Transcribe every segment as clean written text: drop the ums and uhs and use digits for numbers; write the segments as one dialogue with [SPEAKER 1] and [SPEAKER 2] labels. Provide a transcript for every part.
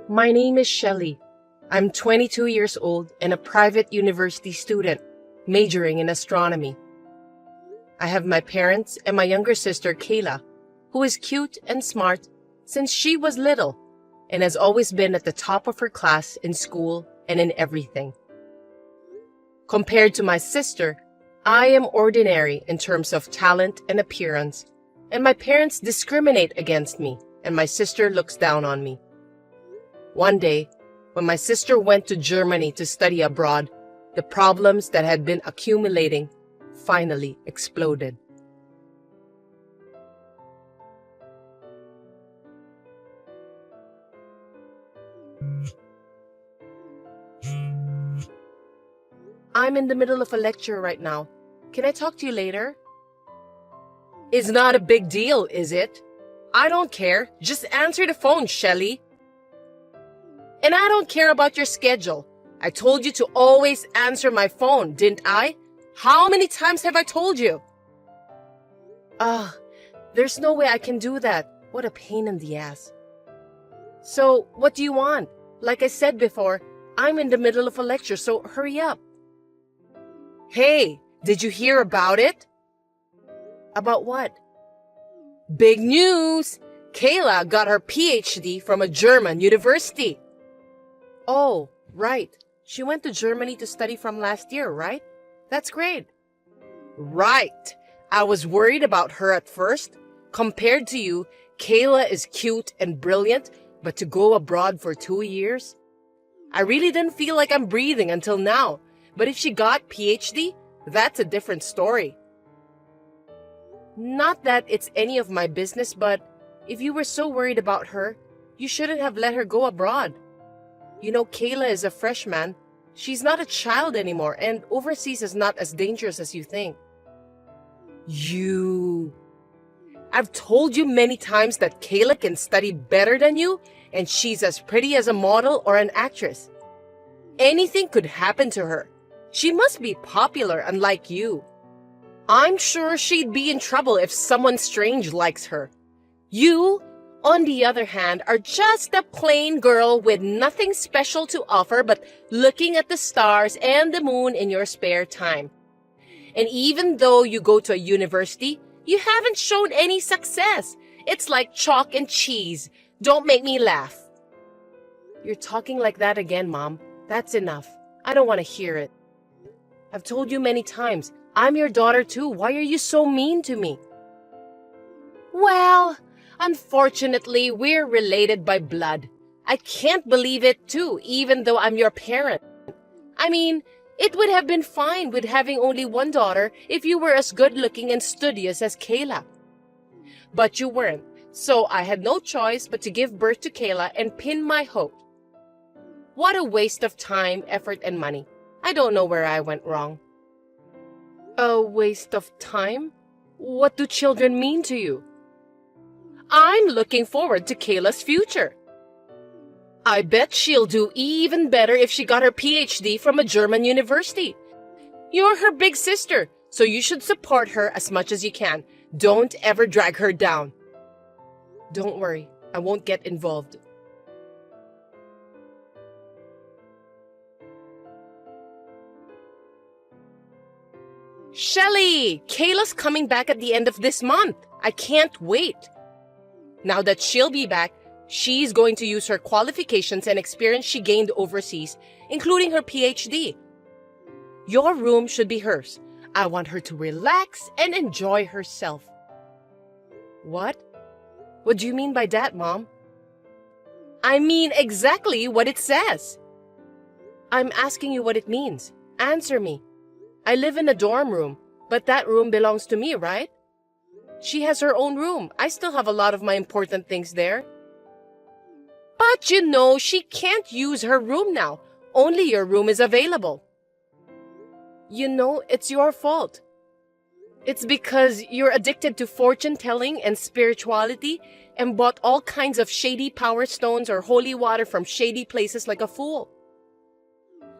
[SPEAKER 1] My name is Shelley. I'm 22 years old and a private university student, majoring in astronomy. I have my parents and my younger sister Kayla, who is cute and smart since she was little and has always been at the top of her class in school and in everything. Compared to my sister, I am ordinary in terms of talent and appearance, and my parents discriminate against me, and my sister looks down on me. One day, when my sister went to Germany to study abroad, the problems that had been accumulating finally exploded. I'm in the middle of a lecture right now. Can I talk to you later? It's not a big deal, is it? I don't care. Just answer the phone, Shelley. And I don't care about your schedule. I told you to always answer my phone, didn't I? How many times have I told you? There's no way I can do that. What a pain in the ass. So, what do you want? Like I said before, I'm in the middle of a lecture, so hurry up. Hey, did you hear about it? About what? Big news! Kayla got her PhD from a German university. Oh, right. She went to Germany to study from last year, right? That's great. Right. I was worried about her at first. Compared to you, Kayla is cute and brilliant, but to go abroad for 2 years? I really didn't feel like I'm breathing until now. But if she got PhD, that's a different story. Not that it's any of my business, but if you were so worried about her, you shouldn't have let her go abroad. You know, Kayla is a freshman. She's not a child anymore, and overseas is not as dangerous as you think. I've told you many times that Kayla can study better than you, and she's as pretty as a model or an actress. Anything could happen to her. She must be popular, unlike you. I'm sure she'd be in trouble if someone strange likes her. You, on the other hand, are just a plain girl with nothing special to offer but looking at the stars and the moon in your spare time. And even though you go to a university, you haven't shown any success. It's like chalk and cheese. Don't make me laugh. You're talking like that again, Mom. That's enough. I don't want to hear it. I've told you many times, I'm your daughter too. Why are you so mean to me? Well, unfortunately, we're related by blood. I can't believe it too, even though I'm your parent. I mean, it would have been fine with having only one daughter if you were as good-looking and studious as Kayla. But you weren't, so I had no choice but to give birth to Kayla and pin my hope. What a waste of time, effort, and money. I don't know where I went wrong. A waste of time? What do children mean to you? I'm looking forward to Kayla's future. I bet she'll do even better if she got her PhD from a German university. You're her big sister, so you should support her as much as you can. Don't ever drag her down. Don't worry, I won't get involved. Shelley, Kayla's coming back at the end of this month. I can't wait. Now that she'll be back, she's going to use her qualifications and experience she gained overseas, including her PhD. Your room should be hers. I want her to relax and enjoy herself. What? What do you mean by that, Mom? I mean exactly what it says. I'm asking you what it means. Answer me. I live in a dorm room, but that room belongs to me, right? She has her own room. I still have a lot of my important things there. But you know, she can't use her room now. Only your room is available. You know, it's your fault. It's because you're addicted to fortune-telling and spirituality and bought all kinds of shady power stones or holy water from shady places like a fool.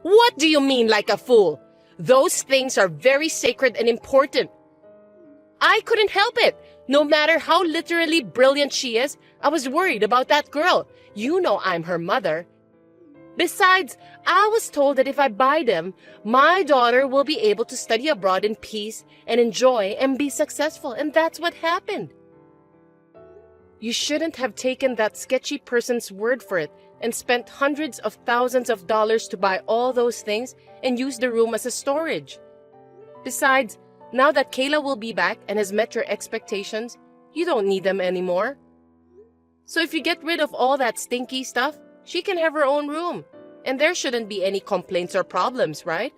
[SPEAKER 1] What do you mean like a fool? Those things are very sacred and important. I couldn't help it. No matter how literally brilliant she is, I was worried about that girl. You know I'm her mother. Besides, I was told that if I buy them, my daughter will be able to study abroad in peace and enjoy and be successful, and that's what happened. You shouldn't have taken that sketchy person's word for it and spent hundreds of thousands of dollars to buy all those things and use the room as a storage. Besides, now that Kayla will be back and has met your expectations, you don't need them anymore. So if you get rid of all that stinky stuff, she can have her own room, and there shouldn't be any complaints or problems, right?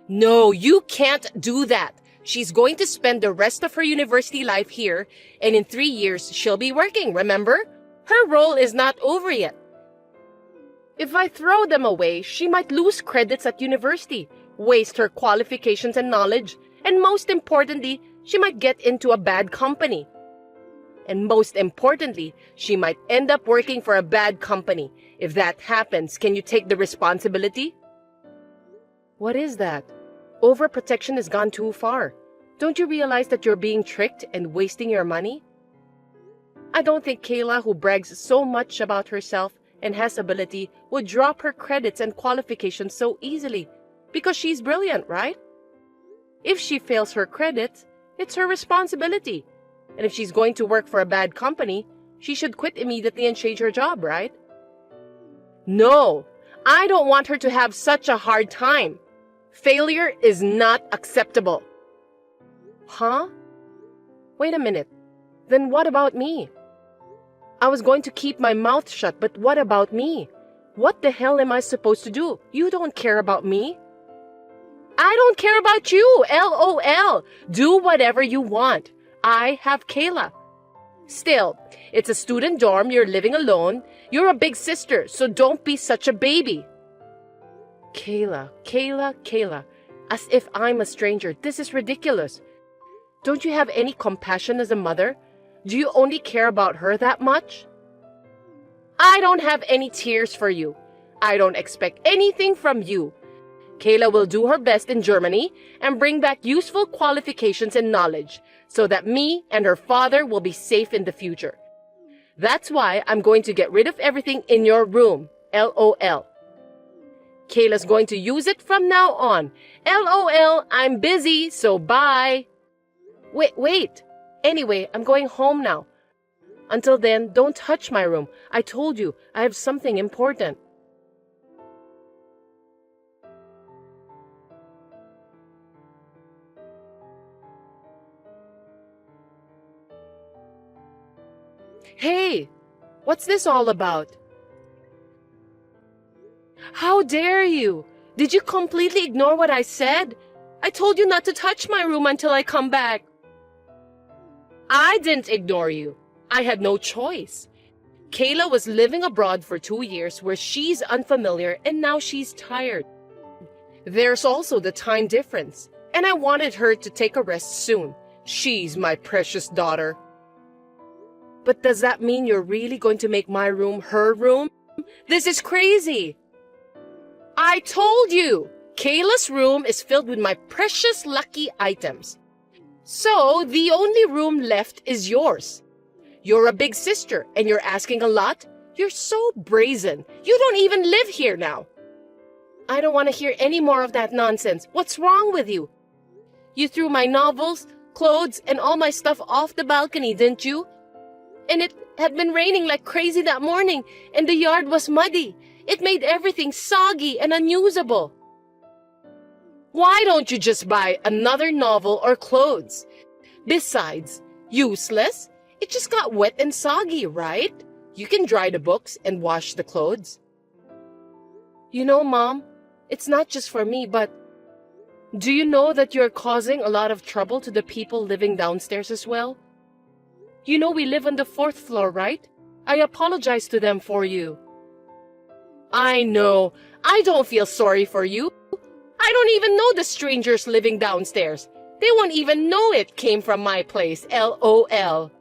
[SPEAKER 1] No, you can't do that. She's going to spend the rest of her university life here, and in 3 years, she'll be working, remember? Her role is not over yet. If I throw them away, she might lose credits at university, waste her qualifications and knowledge, and most importantly, she might get into a bad company. And most importantly, she might end up working for a bad company. If that happens, can you take the responsibility? What is that? Overprotection has gone too far. Don't you realize that you're being tricked and wasting your money? I don't think Kayla, who brags so much about herself and has ability, would drop her credits and qualifications so easily, because she's brilliant, right? If she fails her credits, it's her responsibility. And if she's going to work for a bad company, she should quit immediately and change her job, right? No, I don't want her to have such a hard time. Failure is not acceptable. Huh? Wait a minute. Then what about me? I was going to keep my mouth shut, but what about me? What the hell am I supposed to do? You don't care about me. I don't care about you, LOL. Do whatever you want. I have Kayla. Still, it's a student dorm, you're living alone. You're a big sister, so don't be such a baby. Kayla, Kayla, Kayla. As if I'm a stranger. This is ridiculous. Don't you have any compassion as a mother? Do you only care about her that much? I don't have any tears for you. I don't expect anything from you. Kayla will do her best in Germany and bring back useful qualifications and knowledge so that me and her father will be safe in the future. That's why I'm going to get rid of everything in your room. LOL. Kayla's going to use it from now on. LOL, I'm busy, so bye. Wait. Anyway, I'm going home now. Until then, don't touch my room. I told you, I have something important. Hey, what's this all about? How dare you? Did you completely ignore what I said? I told you not to touch my room until I come back. I didn't ignore you. I had no choice. Kayla was living abroad for 2 years where she's unfamiliar and now she's tired. There's also the time difference, and I wanted her to take a rest soon. She's my precious daughter. But does that mean you're really going to make my room her room? This is crazy. I told you, Kayla's room is filled with my precious lucky items. So the only room left is yours. You're a big sister and you're asking a lot. You're so brazen. You don't even live here now. I don't want to hear any more of that nonsense. What's wrong with you? You threw my novels, clothes, and all my stuff off the balcony, didn't you? And it had been raining like crazy that morning, and the yard was muddy. It made everything soggy and unusable. Why don't you just buy another novel or clothes? Besides, useless? It just got wet and soggy, right? You can dry the books and wash the clothes. You know, Mom, it's not just for me, but do you know that you're causing a lot of trouble to the people living downstairs as well? You know we live on the 4th floor, right? I apologize to them for you. I know. I don't feel sorry for you. I don't even know the strangers living downstairs. They won't even know it came from my place, LOL.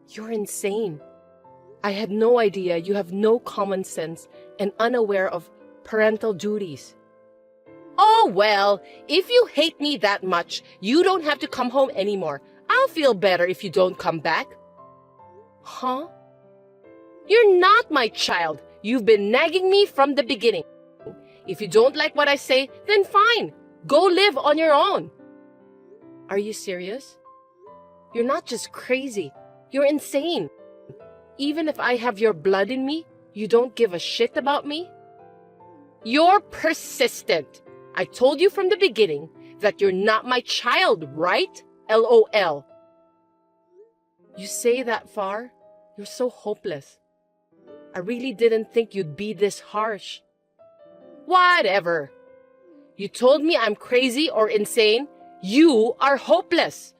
[SPEAKER 1] You're insane. I had no idea you have no common sense and unaware of parental duties. Oh, well, if you hate me that much, you don't have to come home anymore. I'll feel better if you don't come back. Huh? You're not my child. You've been nagging me from the beginning. If you don't like what I say, then fine. Go live on your own. Are you serious? You're not just crazy. You're insane. Even if I have your blood in me, you don't give a shit about me? You're persistent. I told you from the beginning that you're not my child, right? LOL. You say that far? You're so hopeless. I really didn't think you'd be this harsh. Whatever. You told me I'm crazy or insane. You are hopeless.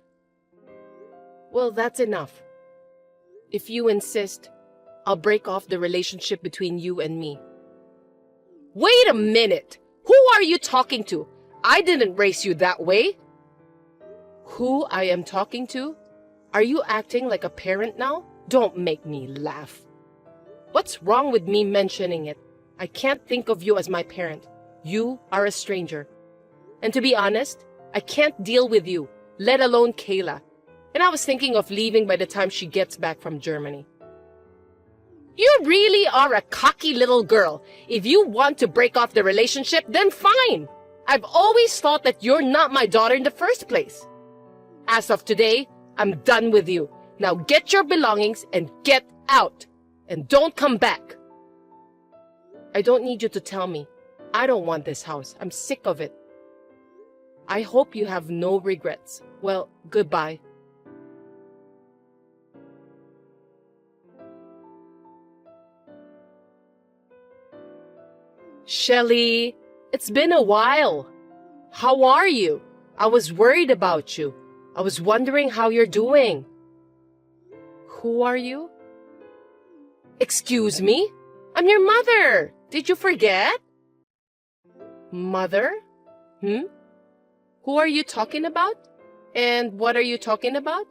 [SPEAKER 1] Well, that's enough. If you insist, I'll break off the relationship between you and me. Wait a minute! Who are you talking to? I didn't raise you that way. Who I am talking to? Are you acting like a parent now? Don't make me laugh. What's wrong with me mentioning it? I can't think of you as my parent. You are a stranger. And to be honest, I can't deal with you, let alone Kayla. And I was thinking of leaving by the time she gets back from Germany. You really are a cocky little girl. If you want to break off the relationship, then fine. I've always thought that you're not my daughter in the first place. As of today, I'm done with you. Now get your belongings and get out. And don't come back. I don't need you to tell me. I don't want this house. I'm sick of it. I hope you have no regrets. Well, goodbye. Shelly, it's been a while. How are you? I was worried about you. I was wondering how you're doing. Who are you? Excuse me? I'm your mother. Did you forget? Mother? Who are you talking about? And what are you talking about?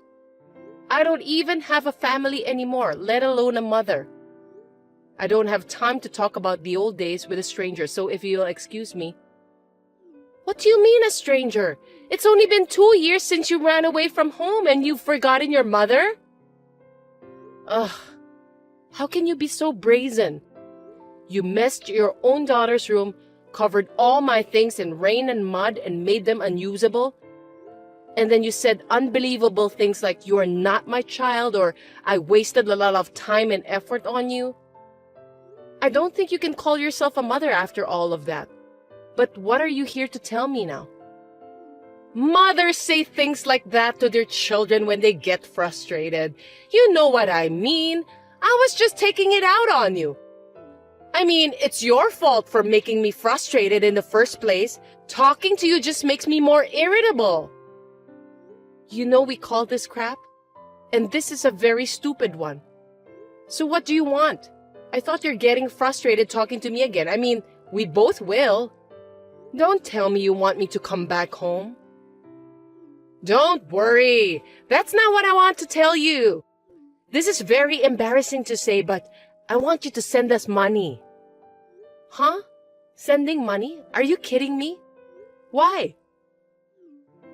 [SPEAKER 1] I don't even have a family anymore, let alone a mother. I don't have time to talk about the old days with a stranger, so if you'll excuse me. What do you mean a stranger? It's only been 2 years since you ran away from home and you've forgotten your mother? Ugh, how can you be so brazen? You messed your own daughter's room, covered all my things in rain and mud and made them unusable. And then you said unbelievable things like you are not my child or I wasted a lot of time and effort on you. I don't think you can call yourself a mother after all of that. But what are you here to tell me now? Mothers say things like that to their children when they get frustrated. You know what I mean. I was just taking it out on you. I mean, it's your fault for making me frustrated in the first place. Talking to you just makes me more irritable. You know we call this crap? And this is a very stupid one. So what do you want? I thought you're getting frustrated talking to me again. I mean, we both will. Don't tell me you want me to come back home. Don't worry. That's not what I want to tell you. This is very embarrassing to say, but I want you to send us money. Huh? Sending money? Are you kidding me? Why?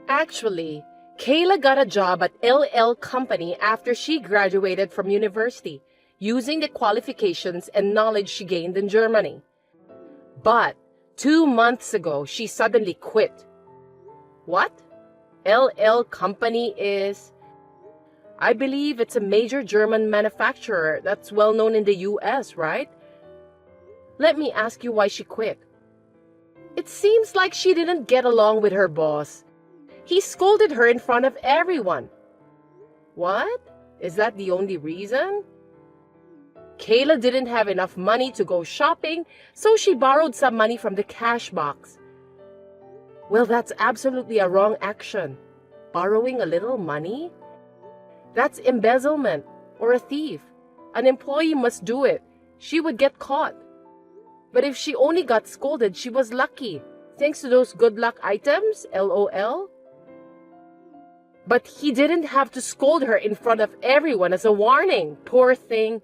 [SPEAKER 1] Actually, Kayla got a job at LL Company after she graduated from university, using the qualifications and knowledge she gained in Germany. But 2 months ago, she suddenly quit. What? LL Company is... I believe it's a major German manufacturer that's well known in the US, right? Let me ask you why she quit. It seems like she didn't get along with her boss. He scolded her in front of everyone. What? Is that the only reason? Kayla didn't have enough money to go shopping, so she borrowed some money from the cash box. Well, that's absolutely a wrong action. Borrowing a little money? That's embezzlement or a thief. An employee must do it. She would get caught. But if she only got scolded, she was lucky. Thanks to those good luck items, LOL. But he didn't have to scold her in front of everyone as a warning. Poor thing.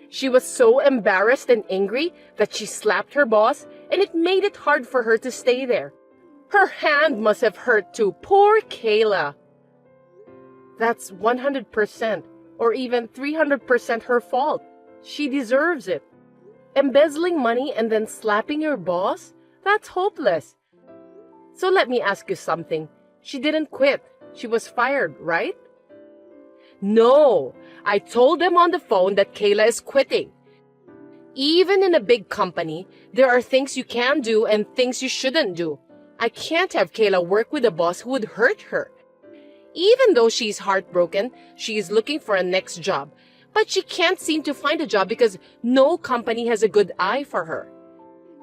[SPEAKER 1] She was so embarrassed and angry that she slapped her boss, and it made it hard for her to stay there. Her hand must have hurt too. Poor Kayla. That's 100% or even 300% her fault. She deserves it. Embezzling money and then slapping your boss? That's hopeless. So let me ask you something. She didn't quit. She was fired, right? No, I told them on the phone that Kayla is quitting. Even in a big company, there are things you can do and things you shouldn't do. I can't have Kayla work with a boss who would hurt her. Even though she's heartbroken, she is looking for a next job. But she can't seem to find a job because no company has a good eye for her.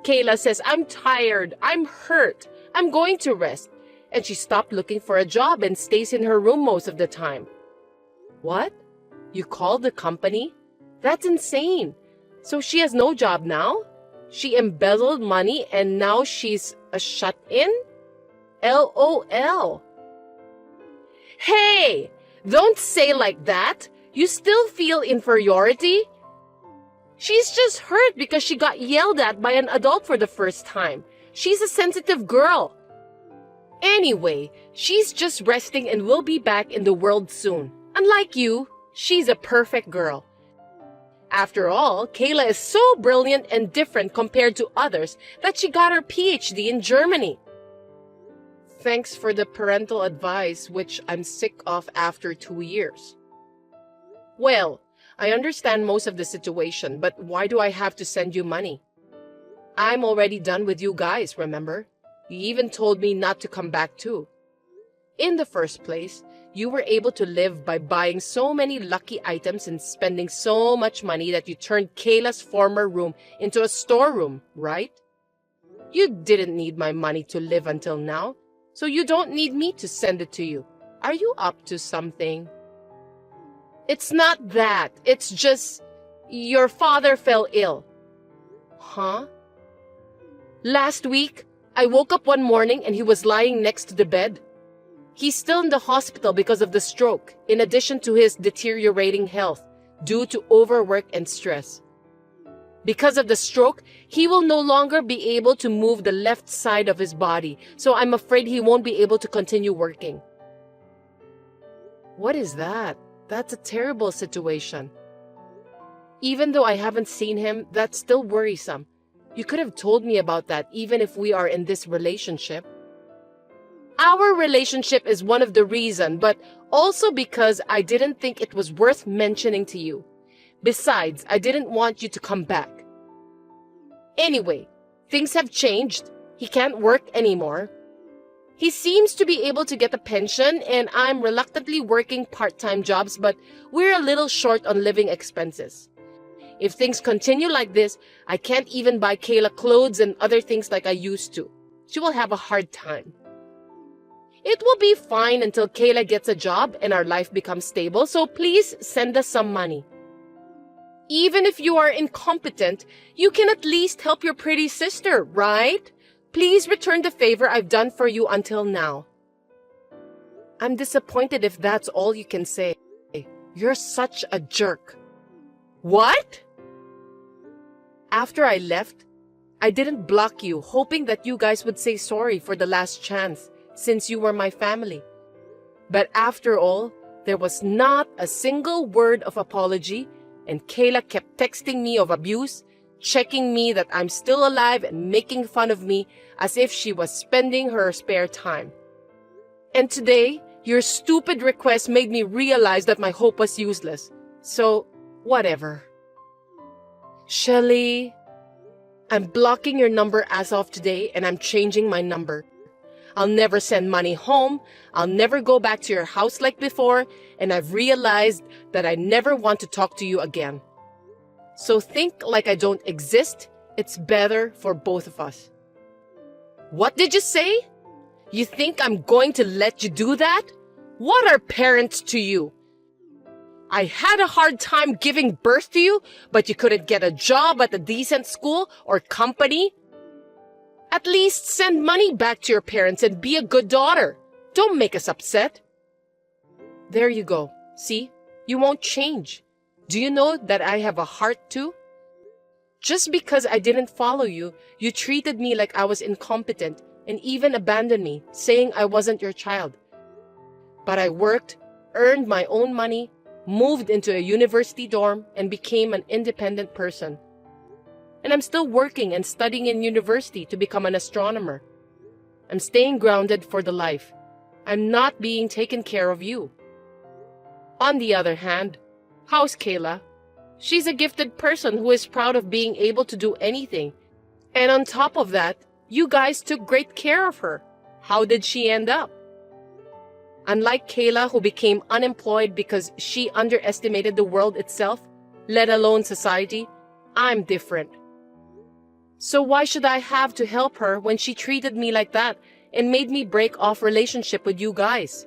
[SPEAKER 1] Kayla says, I'm tired, I'm hurt, I'm going to rest. And she stopped looking for a job and stays in her room most of the time. What? You called the company? That's insane. So she has no job now? She embezzled money and now she's a shut-in? LOL. Hey, don't say like that. You still feel inferiority? She's just hurt because she got yelled at by an adult for the first time. She's a sensitive girl. Anyway, she's just resting and will be back in the world soon. Unlike you, she's a perfect girl. After all, Kayla is so brilliant and different compared to others that she got her PhD in Germany. Thanks for the parental advice, which I'm sick of after 2 years. Well, I understand most of the situation, but why do I have to send you money? I'm already done with you guys, remember? You even told me not to come back too. In the first place, you were able to live by buying so many lucky items and spending so much money that you turned Kayla's former room into a storeroom, right? You didn't need my money to live until now, so you don't need me to send it to you. Are you up to something? It's not that. It's just your father fell ill. Huh? Last week, I woke up one morning and he was lying next to the bed. He's still in the hospital because of the stroke, in addition to his deteriorating health due to overwork and stress. Because of the stroke, he will no longer be able to move the left side of his body, so I'm afraid he won't be able to continue working. What is that? That's a terrible situation. Even though I haven't seen him, that's still worrisome. You could have told me about that even if we are in this relationship. Our relationship is one of the reasons, but also because I didn't think it was worth mentioning to you. Besides, I didn't want you to come back. Anyway, things have changed. He can't work anymore. He seems to be able to get a pension, and I'm reluctantly working part-time jobs, but we're a little short on living expenses. If things continue like this, I can't even buy Kayla clothes and other things like I used to. She will have a hard time. It will be fine until Kayla gets a job and our life becomes stable, so please send us some money. Even if you are incompetent, you can at least help your pretty sister, right? Please return the favor I've done for you until now. I'm disappointed if that's all you can say. You're such a jerk. What? After I left, I didn't block you, hoping that you guys would say sorry for the last chance, since you were my family. But after all, there was not a single word of apology, and Kayla kept texting me of abuse, checking me that I'm still alive and making fun of me as if she was spending her spare time. And today, your stupid request made me realize that my hope was useless. So, whatever. Shelly, I'm blocking your number as of today and I'm changing my number. I'll never send money home, I'll never go back to your house like before, and I've realized that I never want to talk to you again. So think like I don't exist, it's better for both of us. What did you say? You think I'm going to let you do that? What are parents to you? I had a hard time giving birth to you, but you couldn't get a job at a decent school or company? At least send money back to your parents and be a good daughter. Don't make us upset. There you go. See? You won't change. Do you know that I have a heart too? Just because I didn't follow you, you treated me like I was incompetent and even abandoned me, saying I wasn't your child. But I worked, earned my own money, moved into a university dorm, and became an independent person. And I'm still working and studying in university to become an astronomer. I'm staying grounded for the life. I'm not being taken care of you. On the other hand, how's Kayla? She's a gifted person who is proud of being able to do anything. And on top of that, you guys took great care of her. How did she end up? Unlike Kayla, who became unemployed because she underestimated the world itself, let alone society, I'm different. So why should I have to help her when she treated me like that and made me break off relationship with you guys?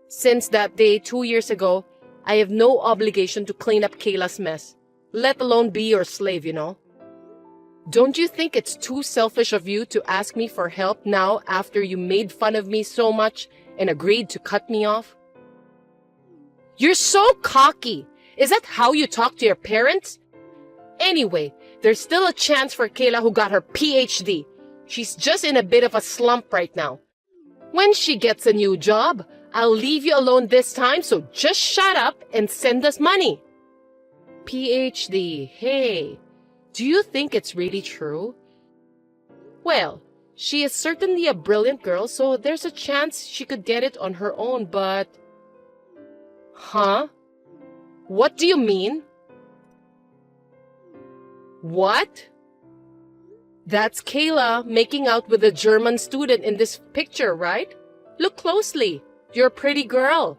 [SPEAKER 1] Since that day 2 years ago, I have no obligation to clean up Kayla's mess, let alone be your slave, you know? Don't you think it's too selfish of you to ask me for help now after you made fun of me so much and agreed to cut me off? You're so cocky. Is that how you talk to your parents? Anyway, there's still a chance for Kayla who got her PhD. She's just in a bit of a slump right now. When she gets a new job, I'll leave you alone this time, so just shut up and send us money. PhD, hey, do you think it's really true? Well, she is certainly a brilliant girl, so there's a chance she could get it on her own, but... Huh? What do you mean? What? That's Kayla making out with a German student in this picture, right? Look closely. You're a pretty girl.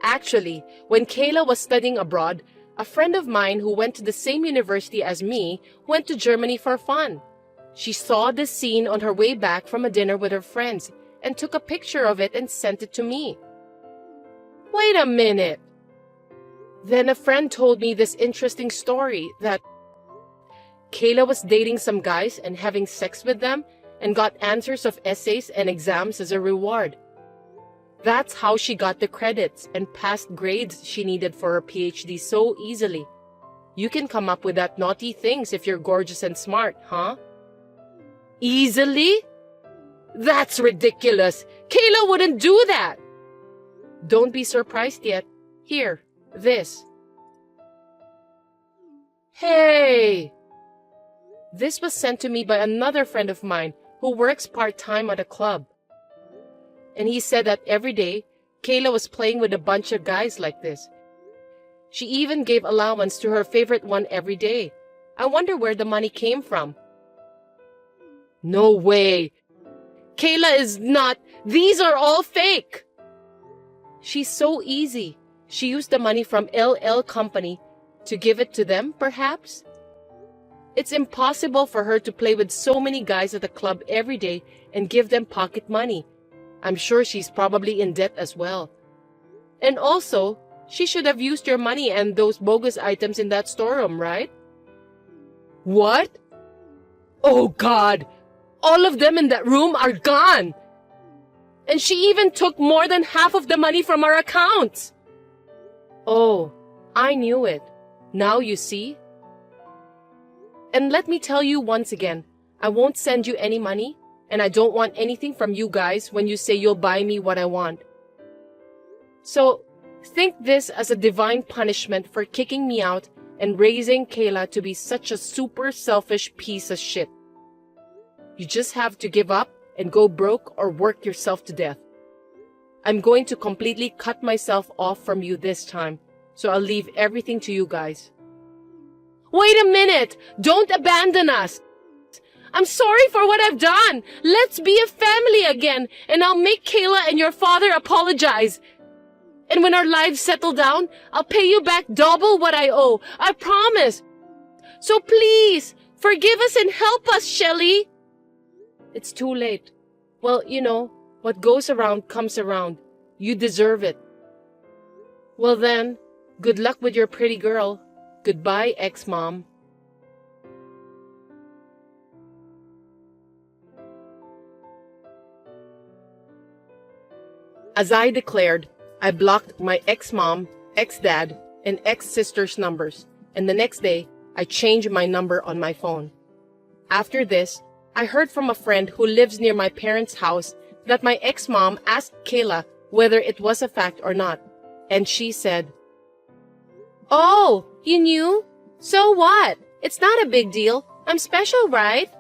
[SPEAKER 1] Actually, when Kayla was studying abroad, a friend of mine who went to the same university as me went to Germany for fun. She saw this scene on her way back from a dinner with her friends and took a picture of it and sent it to me. Wait a minute. Then a friend told me this interesting story that Kayla was dating some guys and having sex with them and got answers of essays and exams as a reward. That's how she got the credits and passed grades she needed for her PhD so easily. You can come up with that naughty things if you're gorgeous and smart, huh? Easily? That's ridiculous. Kayla wouldn't do that. Don't be surprised yet. Here, this. Hey! This was sent to me by another friend of mine who works part-time at a club. And he said that every day, Kayla was playing with a bunch of guys like this. She even gave allowance to her favorite one every day. I wonder where the money came from. No way! Kayla is not... These are all fake! She's so easy. She used the money from LL Company to give it to them, perhaps? It's impossible for her to play with so many guys at the club every day and give them pocket money. I'm sure she's probably in debt as well. And also, she should have used your money and those bogus items in that storeroom, right? What? Oh God! All of them in that room are gone! And she even took more than half of the money from our accounts! Oh, I knew it. Now you see? And let me tell you once again, I won't send you any money, and I don't want anything from you guys when you say you'll buy me what I want. So, think this as a divine punishment for kicking me out and raising Kayla to be such a super selfish piece of shit. You just have to give up and go broke or work yourself to death. I'm going to completely cut myself off from you this time, so I'll leave everything to you guys. Wait a minute! Don't abandon us! I'm sorry for what I've done! Let's be a family again, and I'll make Kayla and your father apologize. And when our lives settle down, I'll pay you back double what I owe. I promise. So please, forgive us and help us, Shelly. It's too late. Well, you know, what goes around comes around. You deserve it. Well then, good luck with your pretty girl. Goodbye, ex-mom. As I declared, I blocked my ex-mom, ex-dad, and ex-sister's numbers, and the next day, I changed my number on my phone. After this, I heard from a friend who lives near my parents' house that my ex-mom asked Kayla whether it was a fact or not, and she said, "Oh, you knew? So what? It's not a big deal. I'm special, right?"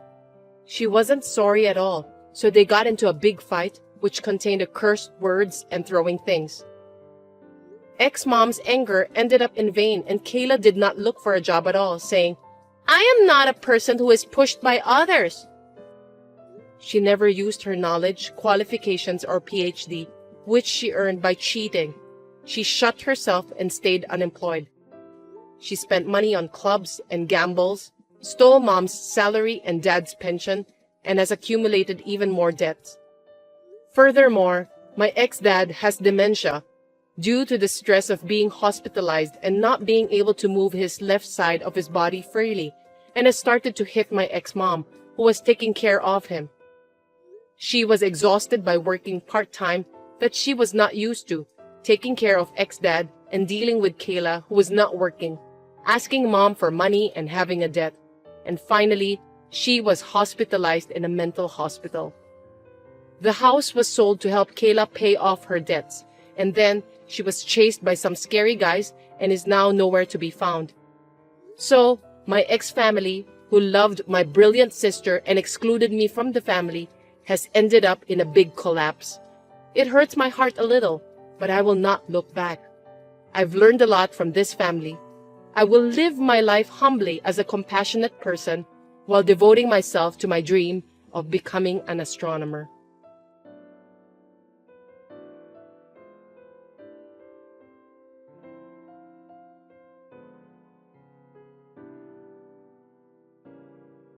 [SPEAKER 1] She wasn't sorry at all, so they got into a big fight, which contained cursed words and throwing things. Ex-mom's anger ended up in vain, and Kayla did not look for a job at all, saying, "I am not a person who is pushed by others." She never used her knowledge, qualifications, or PhD, which she earned by cheating. She shut herself and stayed unemployed. She spent money on clubs and gambles, stole mom's salary and dad's pension, and has accumulated even more debts. Furthermore, my ex-dad has dementia due to the stress of being hospitalized and not being able to move his left side of his body freely, and has started to hit my ex-mom, who was taking care of him. She was exhausted by working part-time that she was not used to, taking care of ex-dad and dealing with Kayla, who was not working, asking mom for money and having a debt. And finally, she was hospitalized in a mental hospital. The house was sold to help Kayla pay off her debts, and then she was chased by some scary guys and is now nowhere to be found. So, my ex-family, who loved my brilliant sister and excluded me from the family, has ended up in a big collapse. It hurts my heart a little, but I will not look back. I've learned a lot from this family. I will live my life humbly as a compassionate person while devoting myself to my dream of becoming an astronomer.